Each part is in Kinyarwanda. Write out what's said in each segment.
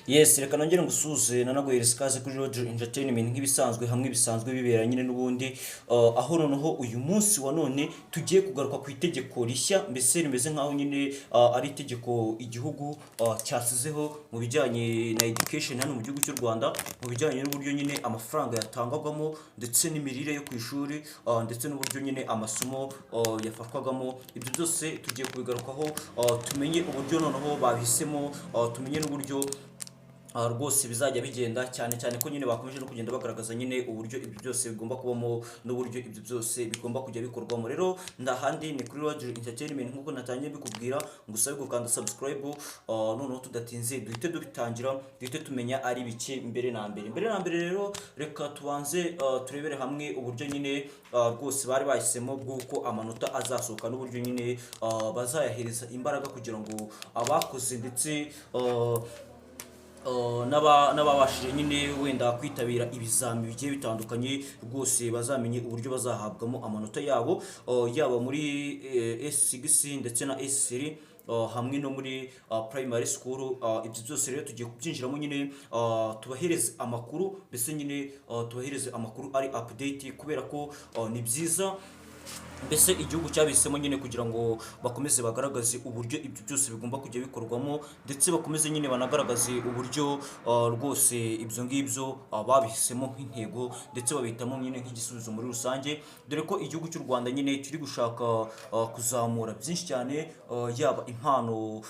Yes, reka nongere ngusuze nanaguhereza ikaze kuri Roger Entertainment nk'ibisanzwe hamwe bisanzwe bibera nyine n'ubundi aho noneho uyu munsi wa none tugiye kugaruka ku itegeko rishya mbese rimeze nkaho nyine ari itegeko igihugu cyasizeho mu bijyanye na education hano mu gihugu cy'u Rwanda mu bijyanye n'uburyo nyine amafaranga yatangwagamo ndetse n'imirire yo ku ishuri ndetse n'uburyo nyine amasomo yafatwagamo. Ibyo byose tugiye kubigarukaho tumenye uburyo noneho bahisemo tumenye n'uburyo rwose bizajya bigenda cyane cyane ko nyine bakomeje no kugenda bagaragaza nyine uburyo ibyo byose bigomba kubamo n'uburyo ibyo byose bigomba kujya bikorwamo. Rero ndahandi ni kuri Roger Entertainment nk'uko natangiye bikubwira ngo usabe gukanda subscribe noneho tudatinze duhite dubitangira duhite tumenya ari bike mbere na mbere rero reka tubanze turebere hamwe uburyo nyine rwose bari bahisemo bw'uko amanota azasohoka n'uburyo nyine bazayahereza imbaraga kugira ngo abakoze ndetse n'ababashije nyine wenda kwitabira ibizami bigiye bitandukanye rwose bazamenye uburyo bazahabwamo amanota yabo yaba muri S6 ndetse na S3 hamwe no muri primary school. Ibyo byose rero tugiye kubyinjiramo nyine tubahereze amakuru mbese nyine tubahereze amakuru ari update kubera ko ni byiza mbese igihugu cyabisemo nyine kugira ngo bakomeze bagaragaze uburyo ibyo byose bigomba kujya bikorwamo ndetse bakomeze nyine banagaragaze uburyo rwose ibyo ngibyo babihisemo nk'intego ndetse babitamo nyine nk'igisubizo muri rusange, dore ko igihugu cy'u Rwanda nyine kiri gushaka kuzamura byinshi cyane yaba impano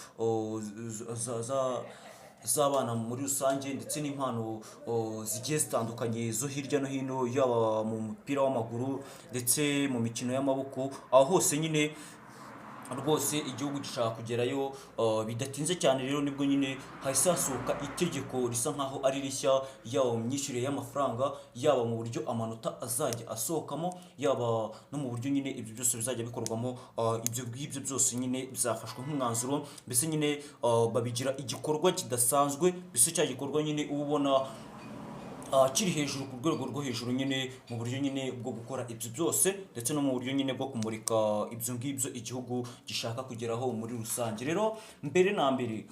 z'abana muri rusange ndetse n'impano zigiye zitandukanye zo hirya no hino yaba mu mupira w'amaguru ndetse mu mikino y'amaboko aho hose nyine rwose igihugu gishaka kugerayo bidatinze cyane. Rero nibwo nyine hahise hasohoka itegeko risa nkaho ari rishya yaba mu myishyurire y'amafaranga yaba mu buryo amanota azajya asohokamo yaba no mu buryo nyine ibyo byose bizajya bikorwamo. Ibyo ngibyo byose nyine bizafashwa nk'umwanzuro mbese nyine babigira igikorwa kidasanzwe mbese cya gikorwa nyine uba ubona kiri hejuru ku rwego rwo hejuru nyine mu buryo nyine bwo gukora ibyo byose ndetse no mu buryo nyine bwo kumurika ibyo ngibyo igihugu gishaka kugeraho muri rusange. Rero mbere na mbere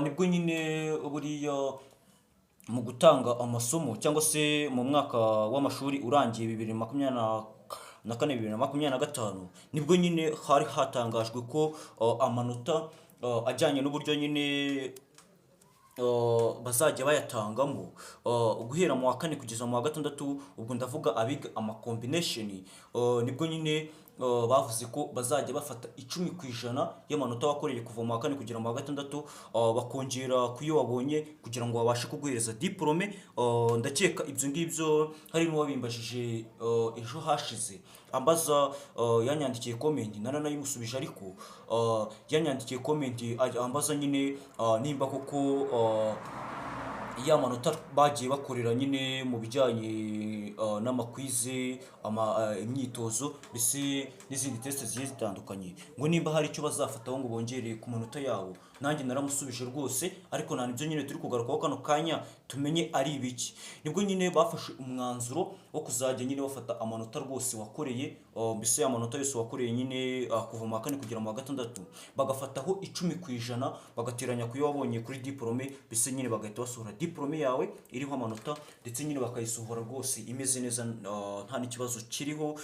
nibwo nyine buriya mu gutanga amasomo cyangwa se mu mwaka w'amashuri urangiye 2024-2025 nibwo nyine hari hatangajwe ko amanota ajyanye n'uburyo nyine bazajya bayatangamo guhera mu wa 4 kugeza mu wa 6, ubwo ndavuga abiga ama combination nibwo nyine bavuze ko bazajya bafata 10% y'amanota wakoreye kuva mu wa 4 kugera mu wa 6 bakongera kuyo wabonye kugira ngo babashe kuguhereza diplome. Ndakeka ibyo ngibyo hari n'uwabimbajije ejo hashize ambaza yanyandikiye comment naranayimusubije ariko yanyandikiye comment ambaza nyine nimba koko ya manota bagiye bakorera nyine mu bijyanye n'amakwize imyitozo mbese n'izindi test zigiye zitandukanye ngo nimba hari icyo bazafataho ngo bongereye ku manota yabo. Nanjye naramusubije rwose ariko nta nibyo nyine turi kugarukaho kano kanya tumenye ari ibiki. Nibwo nyine bafashe umwanzuro wo kuzajya nyine bafata amanota rwose wakoreye mbese amanota yose wakoreye nyine kuva mu wa 4 kugera mu wa 6 bagafataho 10% bagateranya kuyo wabonye kuri diplome mbese nyine bagahita basohora diplome yawe iriho amanota ndetse nyine bakayisohora rwose imeze neza nta n'ikibazo kiriho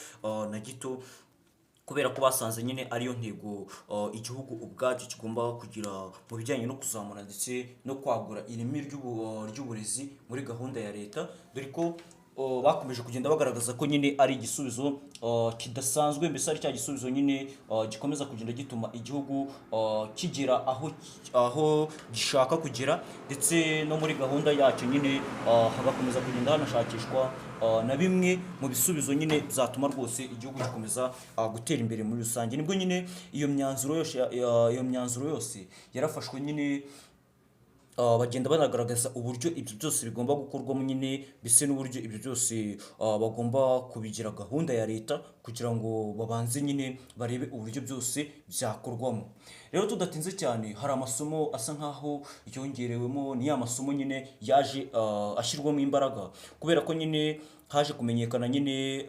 na gito kubera ko basanze nyine ariyo ntego igihugu ubwacyo kigomba kugira mu bijyanye no kuzamura ndetse no kwagura ireme ry'uburezi muri gahunda ya leta, dore ko bakomeje kugenda bagaragaza ko nyine ari igisubizo kidasanzwe mbese ari cya gisubizo nyine gikomeza kugenda gituma igihugu kigera aho gishaka kugera ndetse no muri gahunda yacyo nyine hagakomeza kugenda hanashakishwa na bimwe mu bisubizo nyine zatuma rwose igihugu gikomeza gutera imbere muri rusange. Nibwo nyine iyo myanzuro yose yarafashwe nyine bagenda banagaragaza uburyo ibyo byose bigomba gukorwamo nyine bise n'uburyo ibyo byose bagomba kubigira gahunda ya leta kugira ngo babanze nyine barebe uburyo byose byakorwamo. Rero tudatinze cyane hari amasomo asa nkaho yongerewemo ni ya masomo nyine yaje ashyirwamo imbaraga kubera ko nyine haje kumenyekana nyine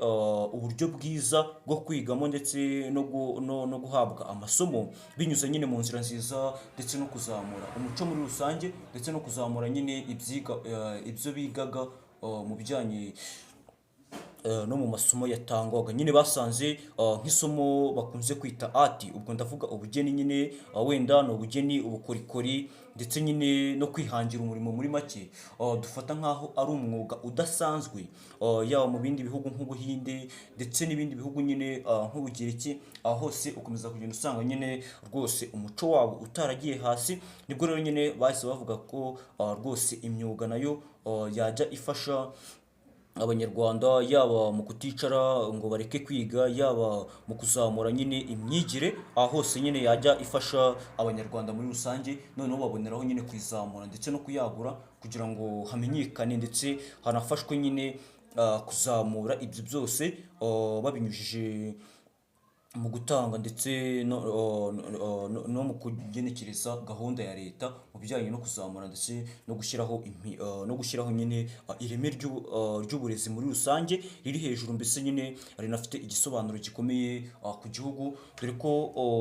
uburyo bwiza bwo kwigamo ndetse no guhabwa amasomo binyuze nyine mu nzira nziza ndetse no kuzamura umuco muri rusange ndetse no kuzamura nyine ibyo bigaga mu bijyanye no mu masomo yatangwaga. Nyine basanze nk'isomo bakunze kwita ati, ubwo ndavuga ubugeni nyine, wenda ni ubugeni, ubukorikori ndetse nyine no kwihangira umurimo muri make, dufata nk'aho ari umwuga udasanzwe, yaba mu bindi bihugu nk'Ubuhinde ndetse n'ibindi bihugu nyine nk'Ubugereki, aho hose ukomeza kugenda usanga nyine rwose umuco wabo utaragiye hasi. Nibwo rero nyine bahise bavuga ko rwose imyuga nayo yajya ifasha abanyarwanda, yaba mu kuticara ngo bareke kwiga, yaba mu kuzamura nyine imyigire, aho hose nyine yajya ifasha abanyarwanda muri rusange, noneho baboneraho nyine kwizamura ndetse no kuyagura kugira ngo hamenyekane ndetse hanafashwe nyine kuzamura ibyo byose babinyujije mu gutanga ndetse no mu kugenekereza gahunda ya leta mu bijyanye no kuzamura ndetse no gushyiraho nyine ireme ry'uburezi muri rusange riri hejuru, mbese nyine rinafite igisobanuro gikomeye ku gihugu, dore ko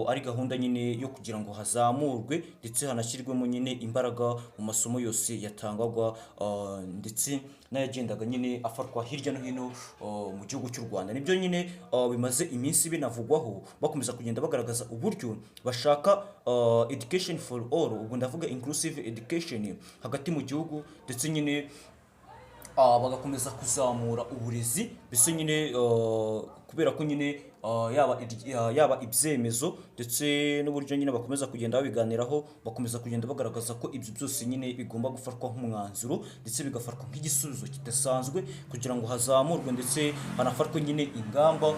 ari gahunda nyine yo kugira ngo hazamurwe ndetse hanashyirwemo nyine imbaraga mu masomo yose yatangwaga ndetse n'ayagendaga nyine afatwa hirya no hino mu gihugu cy'u Rwanda. Nibyo nyine bimaze iminsi binavugwaho, bakomeza kugenda bagaragaza uburyo bashaka education for all, ubwo ndavuga inclusive education hagati mu gihugu, ndetse nyine bagakomeza kuzamura uburezi, mbese nyine kubera ko nyine yaba ibyemezo ndetse n'uburyo nyine bakomeza kugenda babiganiraho, bakomeza kugenda bagaragaza ko ibyo byose nyine bigomba gufatwa nk'umwanzuro ndetse bigafatwa nk'igisubizo kidasanzwe kugira ngo hazamurwe ndetse hanafatwe nyine ingamba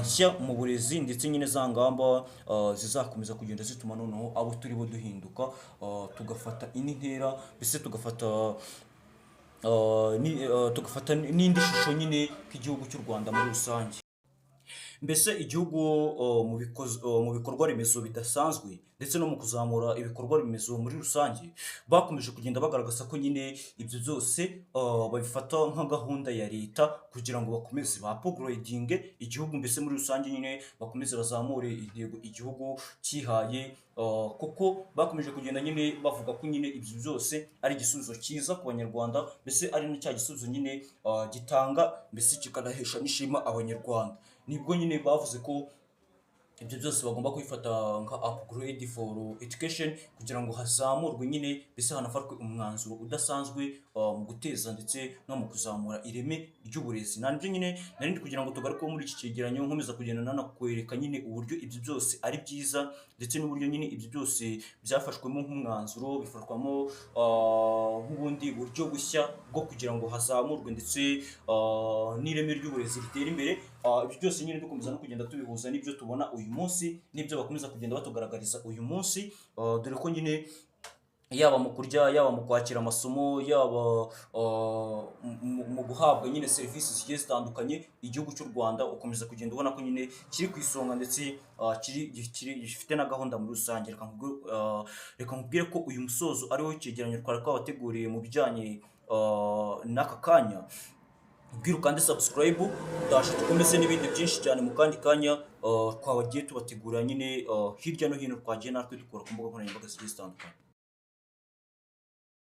nshya mu burezi, ndetse nyine za ngamba zizakomeza kugenda zituma noneho abo turi bo duhinduka, tugafata indi ntera, mbese tugafata n'indi shusho nyine k'igihugu cy'u Rwanda muri rusange. Mbese igihugu mu bikorwa remezo bidasanzwe ndetse no mu kuzamura ibikorwa remezo muri rusange, bakomeje kugenda bagaragaza ko nyine ibyo byose babifata nka gahunda ya leta kugira ngo bakomeze upgrading igihugu, mbese muri rusange nyine bakomeze bazamure intego igihugu cyihaye, kuko bakomeje kugenda nyine bavuga ko nyine ibyo byose ari igisubizo cyiza ku banyarwanda, mbese ari na cya gisubizo nyine gitanga mbese kikanahesha n'ishema abanyarwanda. Nibwo nyine bavuze ko ibyo byose bagomba kubifata nka upgrade for education kugira ngo hazamurwe nyine, mbese hanafatwe umwanzuro udasanzwe mu guteza ndetse no mu kuzamura ireme ry'uburezi. Nabyo nyine narindi kugira ngo tugaruke muri iki cyegeranyo, nkomeza kugenda nanakwereka nyine uburyo ibyo byose ari byiza, ndetse n'uburyo nyine ibyo byose byafashwemo nk'umwanzuro, bifatwamo nk'ubundi buryo bushya bwo kugira ngo hazamurwe ndetse n'ireme ry'uburezi ritera imbere. Ibyo byose nyine dukomeza no kugenda tubihuza n'ibyo tubona uyu munsi n'ibyo bakomeza kugenda batugaragariza uyu munsi, dore ko nyine yaba mu kurya, yaba mu kwakira amasomo, yaba mu guhabwa nyine serivisi zigiye zitandukanye, igihugu cy'u Rwanda ukomeza kugenda ubona ko nyine kiri ku isonga ndetse gifite na gahunda muri rusange. Reka nkubwire ko uyu musozo ariwo cyegeranyo twari twabateguriye mu bijyanye n'aka kanya. Ubwira ukande subscribe, ndasha dukomeze n'ibindi byinshi cyane mu kandi kanya twabagiye tubategura nyine hirya no hino, twagiye natwe dukora ku mbuga nkoranyambaga zigiye zitandukanye.